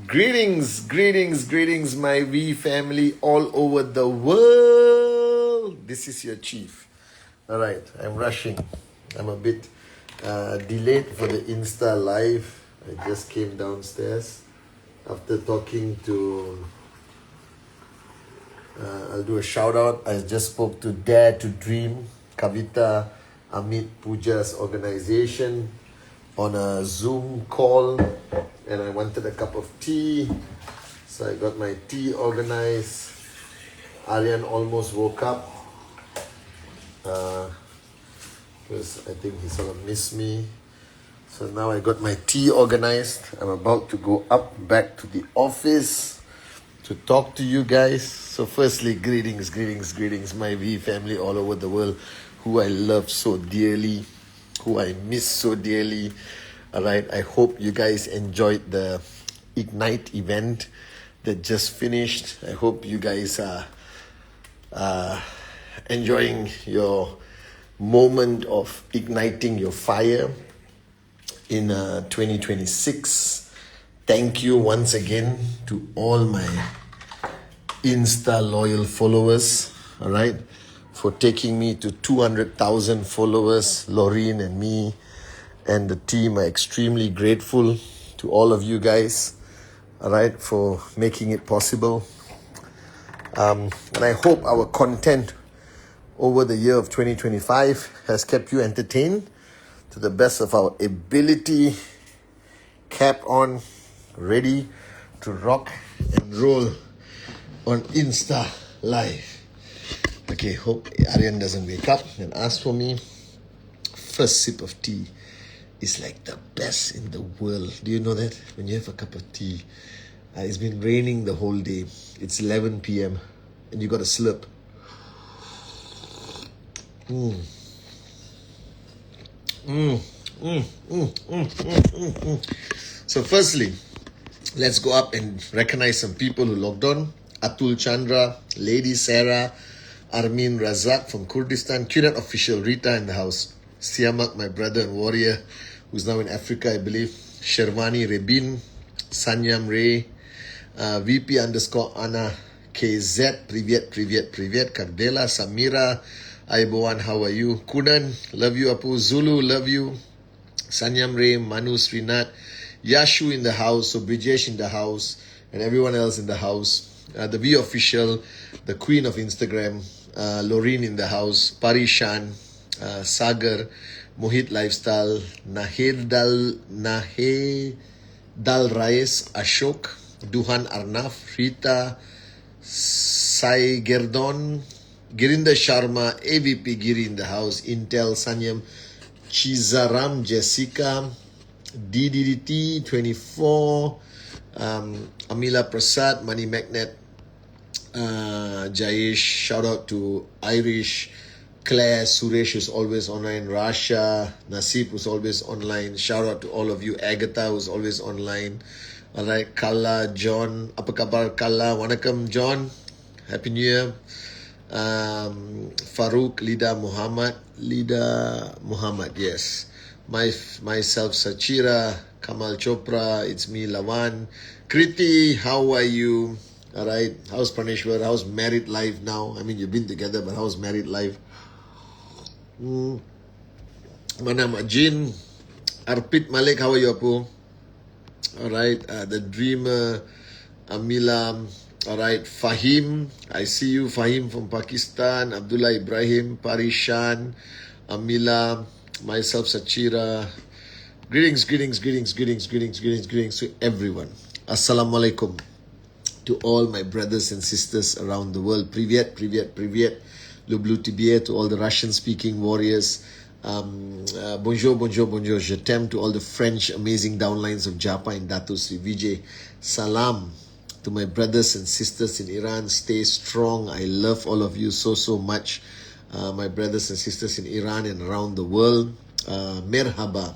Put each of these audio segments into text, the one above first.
Greetings, greetings, greetings, my V family all over the world. This is your chief. All right, I'm rushing. I'm a bit delayed for the Insta live. I just came downstairs after talking to. I'll do a shout out. I just spoke to Dare to Dream, Kavita Amit Puja's organization on a Zoom call, and I wanted a cup of tea, so I got my tea organized. Aryan almost woke up because I think he sort of missed me. So now I got my tea organized. I'm about to go up back to the office to talk to you guys. So firstly, greetings, my V family all over the world, who I love so dearly, who I miss so dearly. All right, I hope you guys enjoyed the Ignite event that just finished. I hope you guys are enjoying your moment of igniting your fire in 2026. Thank you once again to all my Insta loyal followers, all right, for taking me to 200,000 followers. Laureen and me and the team are extremely grateful to all of you guys, all right, for making it possible. And I hope our content over the year of 2025 has kept you entertained to the best of our ability. Cap on, ready to rock and roll on Insta Live. Okay, hope Aryan doesn't wake up and ask for me. First sip of tea is like the best in the world. Do you know that? When you have a cup of tea, it's been raining the whole day. It's 11 p.m. and you got a slurp. So firstly, let's go up and recognize some people who logged on. Atul Chandra, Lady Sarah, Armin Razak from Kurdistan, QNet official, Rita in the house, Siamak, my brother and warrior, who's now in Africa, I believe, Sherwani Rebin, Sanyam Ray, VP _ Anna KZ, Privyet, Kardela, Samira, Aiboan, how are you? Kunan, love you. Apu Zulu, love you. Sanyam Ray, Manu Srinat, Yashu in the house, so Brijesh in the house, and everyone else in the house. The V official, the queen of Instagram, Laureen in the house, Parishan, Sagar, Mohit Lifestyle, Nahedal Rais, Ashok, Duhan Arnaf, Rita, Sai Gerdon, Girinder Sharma, AVP Giri in the house, Intel, Sanyam, Chizaram, Jessica, DDDT 24, Amila Prasad, Money Magnet, Jayesh, shout out to Irish, Claire, Suresh is always online, Rasha, Nasib was always online, shout out to all of you, Agatha was always online, alright, Kalla, John, apa khabar Kalla, Wanakam John, Happy New Year, Farouk, Lida Muhammad, yes, myself, Sachira, Kamal Chopra, it's me, Lawan, Kriti, how are you? Alright, how's Praneshwar? How's married life now? I mean, you've been together, but how's married life? Manam Ajin, Arpit Malik, how are you, Apu? Alright, the dreamer, Amila, alright, Fahim, I see you, Fahim from Pakistan, Abdullah Ibrahim, Parishan, Amila, myself, Sachira. Greetings to everyone. Assalamualaikum to all my brothers and sisters around the world. Privyet. Lublu Tibie to all the Russian-speaking warriors. Bonjour. Je t'aime to all the French amazing downlines of Japa and Datu Sri Vijay. Salam to my brothers and sisters in Iran. Stay strong. I love all of you so much. My brothers and sisters in Iran and around the world. Merhaba.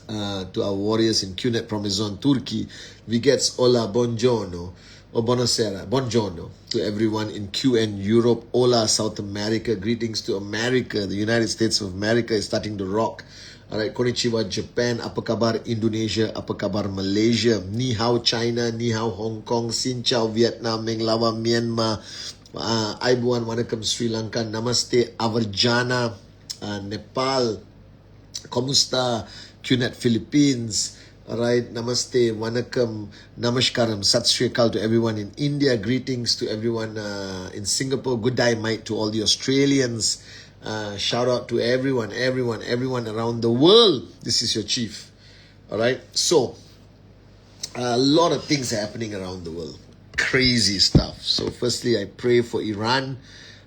To our warriors in QNet Promizon, Turkey. Vigets, hola, buongiorno. Or buongiorno to everyone in QN Europe. Hola, South America. Greetings to America. The United States of America is starting to rock. Alright, konnichiwa Japan, apa kabar Indonesia, apa kabar Malaysia, ni hao China, ni hao Hong Kong, sin chao Vietnam, meng lava Myanmar, aibuan wanakam Sri Lanka, namaste Avarjana, Nepal, Komusta, Cunat Philippines, alright, namaste, wanakam, namaskaram, sat sri akal to everyone in India, greetings to everyone in Singapore, good day mate to all the Australians, shout out to everyone around the world. This is your chief. Alright, so a lot of things are happening around the world, crazy stuff. So firstly, I pray for Iran.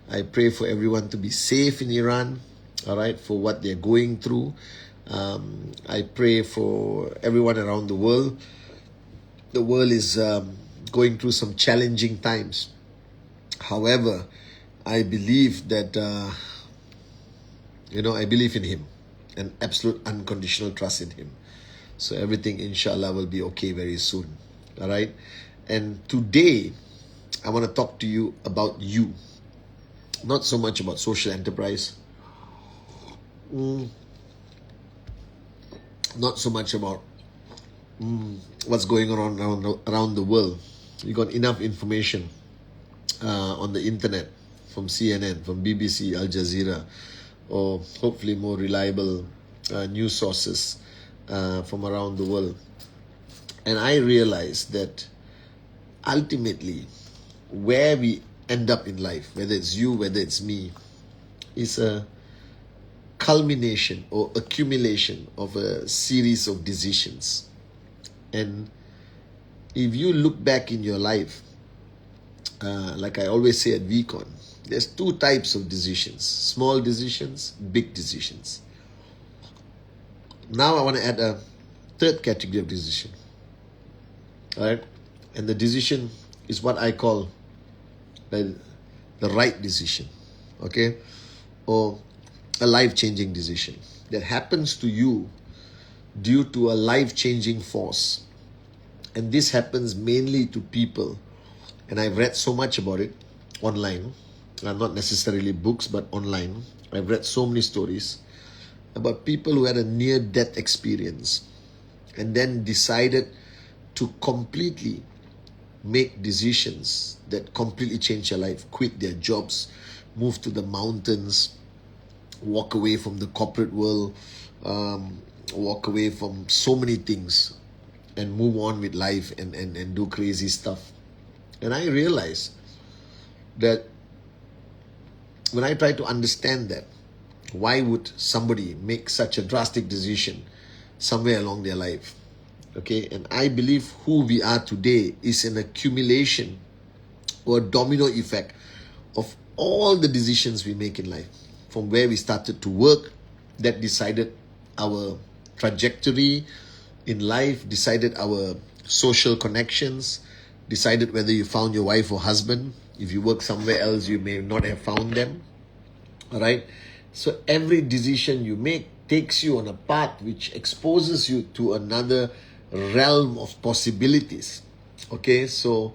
I pray for everyone to be safe in Iran, alright, for what they're going through. I pray for everyone around the world. The world is going through some challenging times. However, I believe that I believe in him, an absolute unconditional trust in him. So everything inshallah will be okay very soon. Alright, and today I want to talk to you about you, not so much about social enterprise, not so much about what's going on around the world. You got enough information on the internet, from CNN, from BBC, Al Jazeera, or hopefully more reliable news sources from around the world. And I realized that ultimately where we end up in life, whether it's you, whether it's me, is a culmination or accumulation of a series of decisions. And if you look back in your life, like I always say at VCon, there's two types of decisions: small decisions, big decisions. Now I want to add a third category of decision. Alright? And the decision is what I call the right decision. Okay? Or a life-changing decision that happens to you due to a life-changing force. And this happens mainly to people, and I've read so much about it online, not necessarily books, but online. I've read so many stories about people who had a near-death experience and then decided to completely make decisions that completely change their life, quit their jobs, move to the mountains, walk away from the corporate world, walk away from so many things and move on with life and do crazy stuff. And I realized that when I try to understand that, why would somebody make such a drastic decision somewhere along their life? Okay, and I believe who we are today is an accumulation or a domino effect of all the decisions we make in life. From where we started to work, that decided our trajectory in life, decided our social connections, decided whether you found your wife or husband. If you work somewhere else, you may not have found them. Alright? So every decision you make takes you on a path which exposes you to another realm of possibilities. Okay? So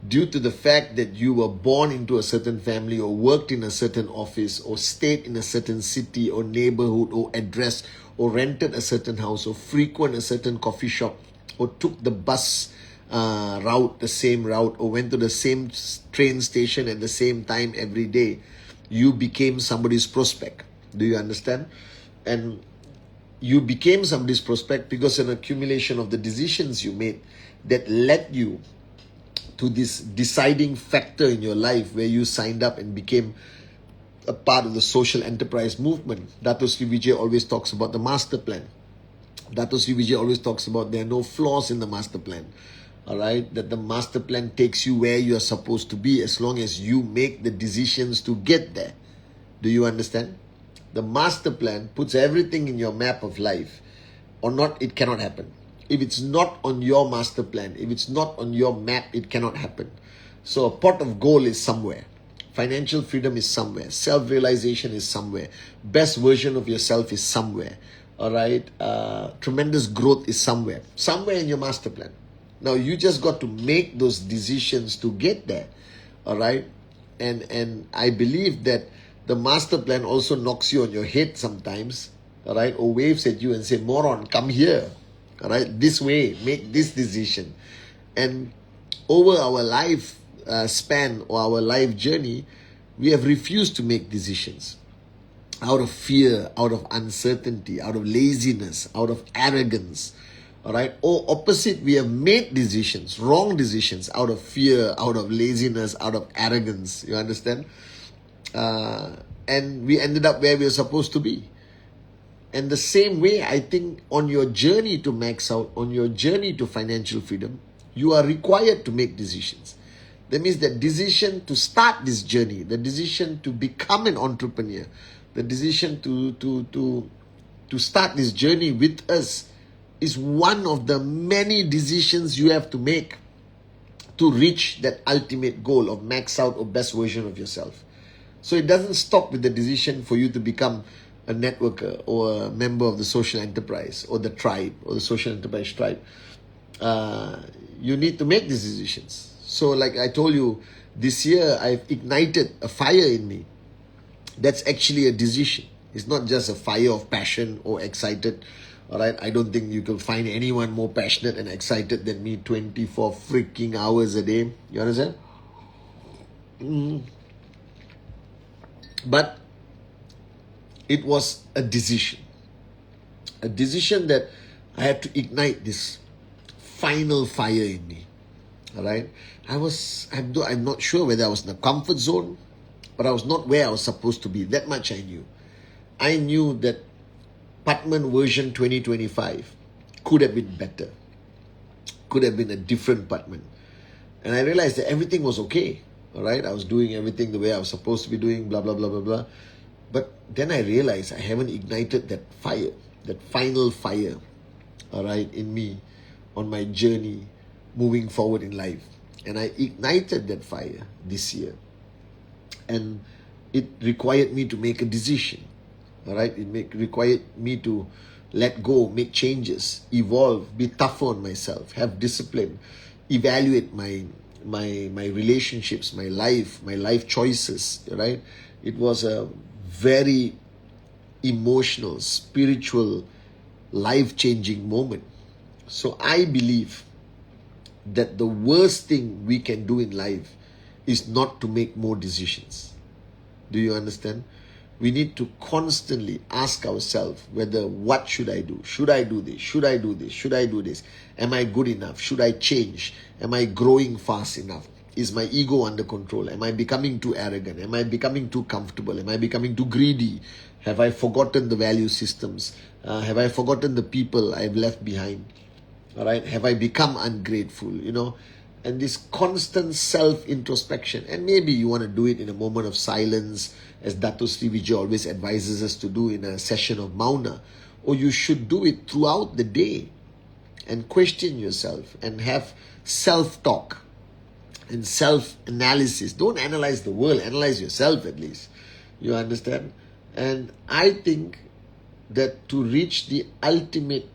due to the fact that you were born into a certain family, or worked in a certain office, or stayed in a certain city or neighborhood or address, or rented a certain house, or frequent a certain coffee shop, or took the bus route, the same route, or went to the same train station at the same time every day, you became somebody's prospect. Do you understand? And you became somebody's prospect because an accumulation of the decisions you made that led you to this deciding factor in your life where you signed up and became a part of the social enterprise movement. Dato Sri Vijay always talks about the master plan. Dato Sri Vijay always talks about there are no flaws in the master plan. Alright, that the master plan takes you where you are supposed to be as long as you make the decisions to get there. Do you understand? The master plan puts everything in your map of life, or not, it cannot happen. If it's not on your master plan, if it's not on your map, it cannot happen. So a pot of gold is somewhere. Financial freedom is somewhere. Self-realization is somewhere. Best version of yourself is somewhere. Alright, tremendous growth is somewhere. Somewhere in your master plan. Now you just got to make those decisions to get there. Alright, and I believe that the master plan also knocks you on your head sometimes all right, or waves at you and say, moron, come here, all right, this way, make this decision. And over our life span or our life journey, we have refused to make decisions out of fear, out of uncertainty, out of laziness, out of arrogance. All right. Or opposite, we have made decisions, wrong decisions, out of fear, out of laziness, out of arrogance. You understand? And we ended up where we were supposed to be. And the same way, I think on your journey to max out, on your journey to financial freedom, you are required to make decisions. That means that decision to start this journey, the decision to become an entrepreneur, the decision to start this journey with us is one of the many decisions you have to make to reach that ultimate goal of max out or best version of yourself. So it doesn't stop with the decision for you to become a networker or a member of the social enterprise or the tribe or the social enterprise tribe. You need to make these decisions. So like I told you, this year I've ignited a fire in me. That's actually a decision. It's not just a fire of passion or excited. All right, I don't think you can find anyone more passionate and excited than me 24 freaking hours a day. You understand? But it was a decision that I had to ignite this final fire in me. All right, I'm not sure whether I was in a comfort zone, but I was not where I was supposed to be. That much I knew. I knew that Patman version 2025 could have been better, could have been a different Patman. And I realized that everything was okay. All right, I was doing everything the way I was supposed to be doing, blah, blah, blah, blah, blah. But then I realized I haven't ignited that fire, that final fire, all right, in me on my journey moving forward in life. And I ignited that fire this year. And it required me to make a decision. All right, required me to let go, make changes, evolve, be tougher on myself, have discipline, evaluate my relationships, my life choices. Right, it was a very emotional, spiritual, life-changing moment. So I believe that the worst thing we can do in life is not to make more decisions. Do you understand? We need to constantly ask ourselves whether, what should I do? Should I do this? Should I do this? Should I do this? Am I good enough? Should I change? Am I growing fast enough? Is my ego under control? Am I becoming too arrogant? Am I becoming too comfortable? Am I becoming too greedy? Have I forgotten the value systems? Have I forgotten the people I've left behind? All right. Have I become ungrateful? And this constant self-introspection. And maybe you want to do it in a moment of silence, as Dato Sri Vijay always advises us to do in a session of Mauna. Or you should do it throughout the day and question yourself and have self-talk and self-analysis. Don't analyze the world, analyze yourself at least. You understand? And I think that to reach the ultimate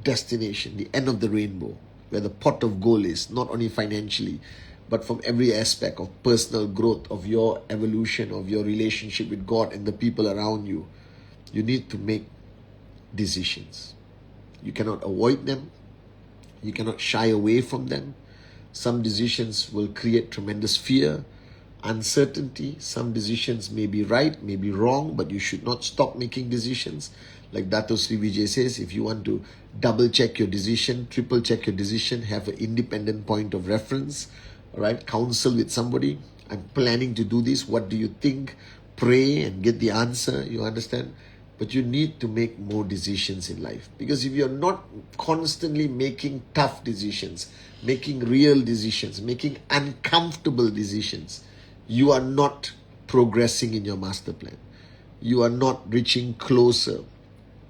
destination, the end of the rainbow, where the pot of gold is, not only financially, but from every aspect of personal growth, of your evolution, of your relationship with God and the people around you, you need to make decisions. You cannot avoid them. You cannot shy away from them. Some decisions will create tremendous fear, uncertainty. Some decisions may be right, may be wrong, but you should not stop making decisions. Like Dato Sri Vijay says, if you want to double check your decision, triple check your decision, have an independent point of reference, all right, counsel with somebody. I'm planning to do this. What do you think? Pray and get the answer. You understand? But you need to make more decisions in life. Because if you're not constantly making tough decisions, making real decisions, making uncomfortable decisions, you are not progressing in your master plan. You are not reaching closer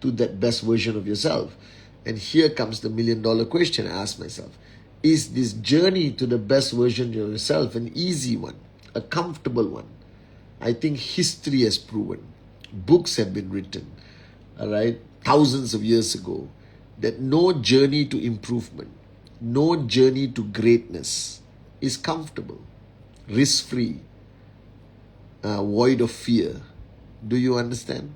to that best version of yourself. And here comes the $1 million question I ask myself. Is this journey to the best version of yourself an easy one, a comfortable one? I think history has proven, books have been written, all right, thousands of years ago, that no journey to improvement, no journey to greatness is comfortable, risk-free, void of fear. Do you understand?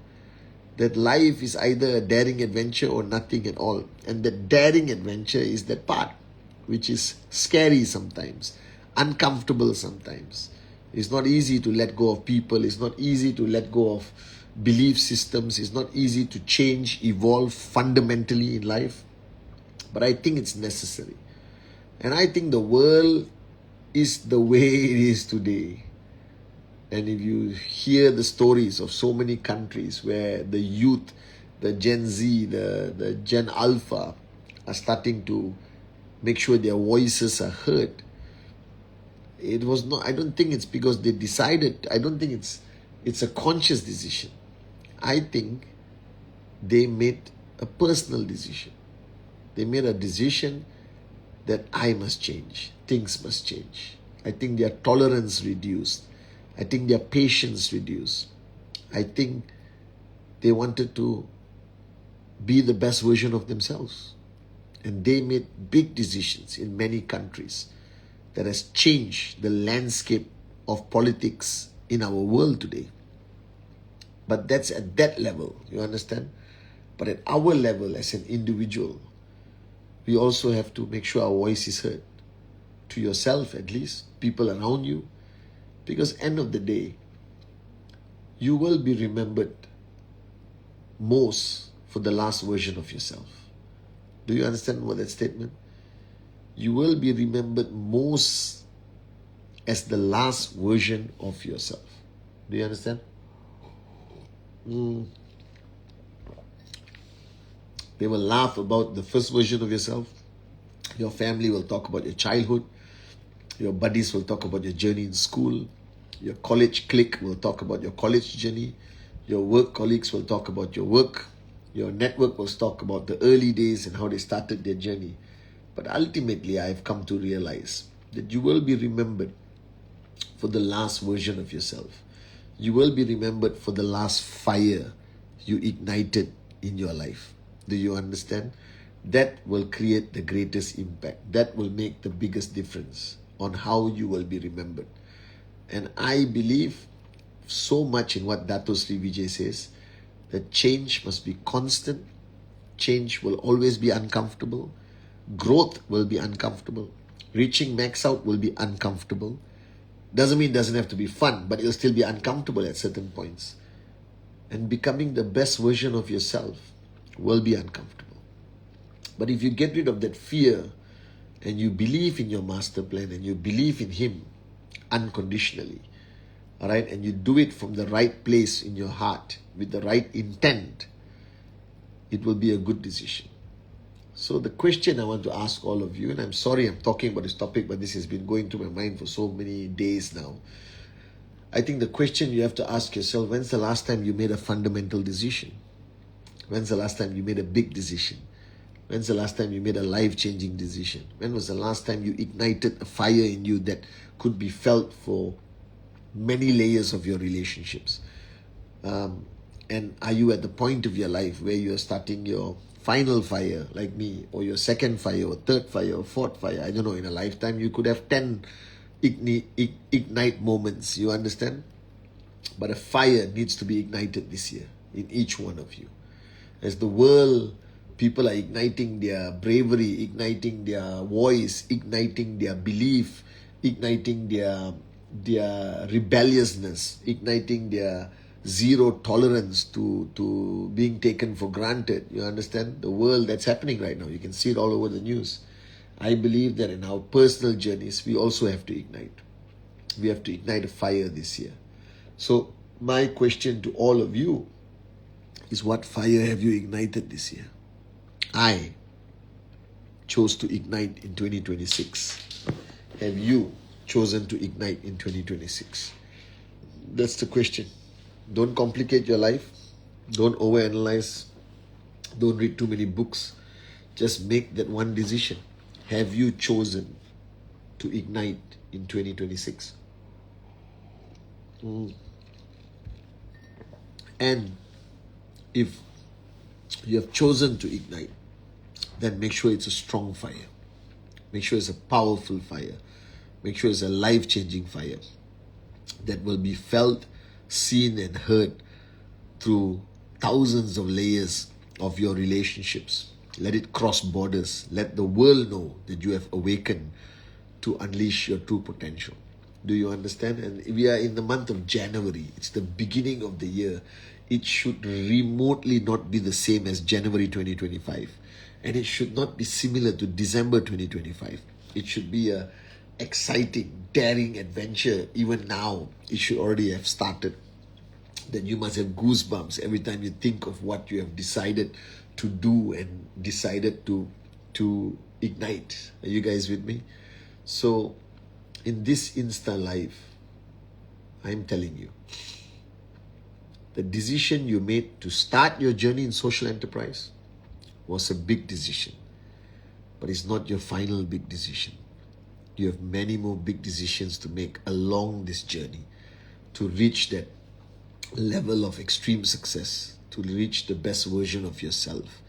that life is either a daring adventure or nothing at all. And that daring adventure is that part, which is scary sometimes, uncomfortable sometimes. It's not easy to let go of people. It's not easy to let go of belief systems. It's not easy to change, evolve fundamentally in life. But I think it's necessary. And I think the world is the way it is today. And if you hear the stories of so many countries where the youth, the Gen Z, the Gen Alpha are starting to make sure their voices are heard, it was not, I don't think it's because they decided, I don't think it's a conscious decision. I think they made a personal decision. They made a decision that I must change, things must change. I think their tolerance reduced. I think their patience reduced. I think they wanted to be the best version of themselves. And they made big decisions in many countries that has changed the landscape of politics in our world today. But that's at that level, you understand? But at our level as an individual, we also have to make sure our voice is heard. To yourself at least, people around you. Because end of the day, you will be remembered most for the last version of yourself. Do you understand what that statement? You will be remembered most as the last version of yourself. Do you understand? They will laugh about the first version of yourself. Your family will talk about your childhood. Your buddies will talk about your journey in school. Your college clique will talk about your college journey. Your work colleagues will talk about your work. Your network will talk about the early days and how they started their journey. But ultimately, I've come to realize that you will be remembered for the last version of yourself. You will be remembered for the last fire you ignited in your life. Do you understand? That will create the greatest impact. That will make the biggest difference on how you will be remembered. And I believe so much in what Dato Sri Vijay says, that change must be constant. Change will always be uncomfortable. Growth will be uncomfortable. Reaching max out will be uncomfortable. Doesn't mean it doesn't have to be fun, but it'll still be uncomfortable at certain points. And becoming the best version of yourself will be uncomfortable. But if you get rid of that fear and you believe in your master plan and you believe in him unconditionally, all right, and you do it from the right place in your heart with the right intent, it will be a good decision. So the question I want to ask all of you, and I'm sorry I'm talking about this topic, but this has been going through my mind for so many days now. I think the question you have to ask yourself, when's the last time you made a fundamental decision? When's the last time you made a big decision? When's the last time you made a life-changing decision? When was the last time you ignited a fire in you that could be felt for many layers of your relationships? And are you at the point of your life where you are starting your final fire like me, or your second fire, or third fire, or fourth fire? I don't know, in a lifetime you could have 10 ignite moments, you understand? But a fire needs to be ignited this year in each one of you. As the world, people are igniting their bravery, igniting their voice, igniting their belief, igniting their rebelliousness, igniting their zero tolerance to being taken for granted. You understand? The world that's happening right now. You can see it all over the news. I believe that in our personal journeys, we also have to ignite. We have to ignite a fire this year. So my question to all of you is, what fire have you ignited this year? I chose to ignite in 2026. Have you chosen to ignite in 2026? That's the question. Don't complicate your life. Don't overanalyze. Don't read too many books. Just make that one decision. Have you chosen to ignite in 2026? And if you have chosen to ignite, then make sure it's a strong fire. Make sure it's a powerful fire. Make sure it's a life-changing fire that will be felt, seen and heard through thousands of layers of your relationships. Let it cross borders. Let the world know that you have awakened to unleash your true potential. Do you understand? And we are in the month of January. It's the beginning of the year. It should remotely not be the same as January 2025. And it should not be similar to December 2025. It should be a exciting, daring adventure. Even now, it should already have started. That you must have goosebumps every time you think of what you have decided to do and decided to ignite. Are you guys with me? So, in this Insta life, I'm telling you, the decision you made to start your journey in social enterprise was a big decision, but it's not your final big decision. You have many more big decisions to make along this journey to reach that level of extreme success, to reach the best version of yourself.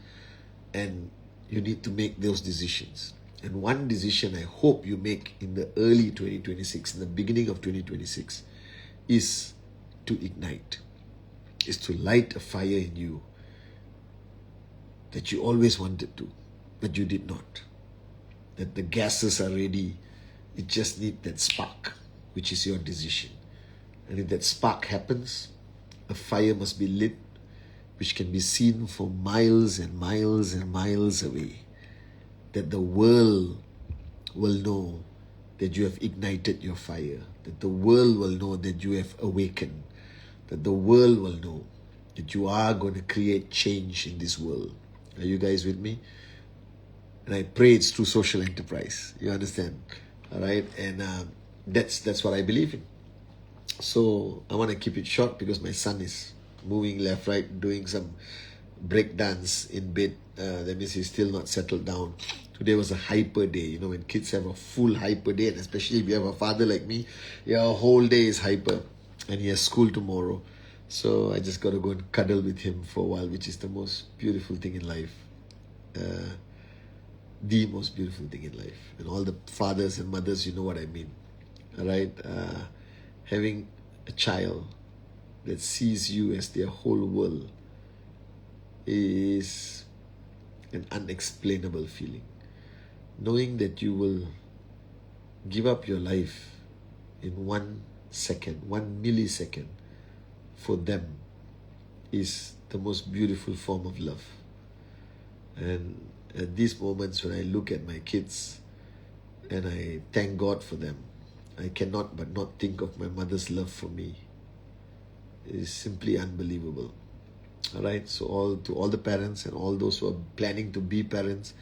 And you need to make those decisions. And one decision I hope you make in the early 2026, in the beginning of 2026, is to ignite, is to light a fire in you that you always wanted to, but you did not. That the gases are ready, it just needs that spark, which is your decision. And if that spark happens, a fire must be lit, which can be seen for miles and miles and miles away. That the world will know that you have ignited your fire. That the world will know that you have awakened. That the world will know that you are going to create change in this world. Are you guys with me? And I pray it's through social enterprise. You understand? All right? And that's what I believe in. So I want to keep it short because my son is moving left, right, doing some break dance in bed. That means he's still not settled down. Today was a hyper day. You know, when kids have a full hyper day, and especially if you have a father like me, your whole day is hyper. And he has school tomorrow. So I just got to go and cuddle with him for a while, which is the most beautiful thing in life. The most beautiful thing in life. And all the fathers and mothers, you know what I mean. All right? Having a child that sees you as their whole world is an unexplainable feeling. Knowing that you will give up your life in 1 second, 1 millisecond for them is the most beautiful form of love. And at these moments when I look at my kids and I thank God for them, I cannot but not think of my mother's love for me. It is simply unbelievable. All right, so to all the parents and all those who are planning to be parents,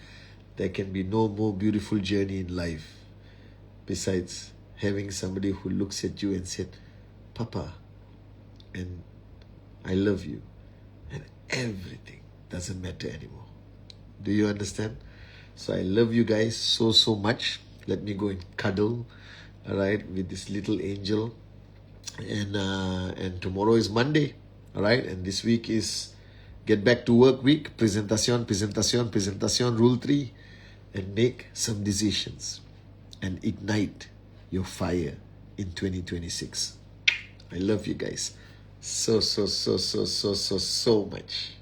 there can be no more beautiful journey in life besides having somebody who looks at you and said, Papa, and I love you, and everything doesn't matter anymore. Do you understand? So I love you guys so much. Let me go and cuddle, all right, with this little angel. And tomorrow is Monday, all right, and this week is get back to work week, presentation, rule 3, and make some decisions and ignite your fire in 2026. I love you guys so much.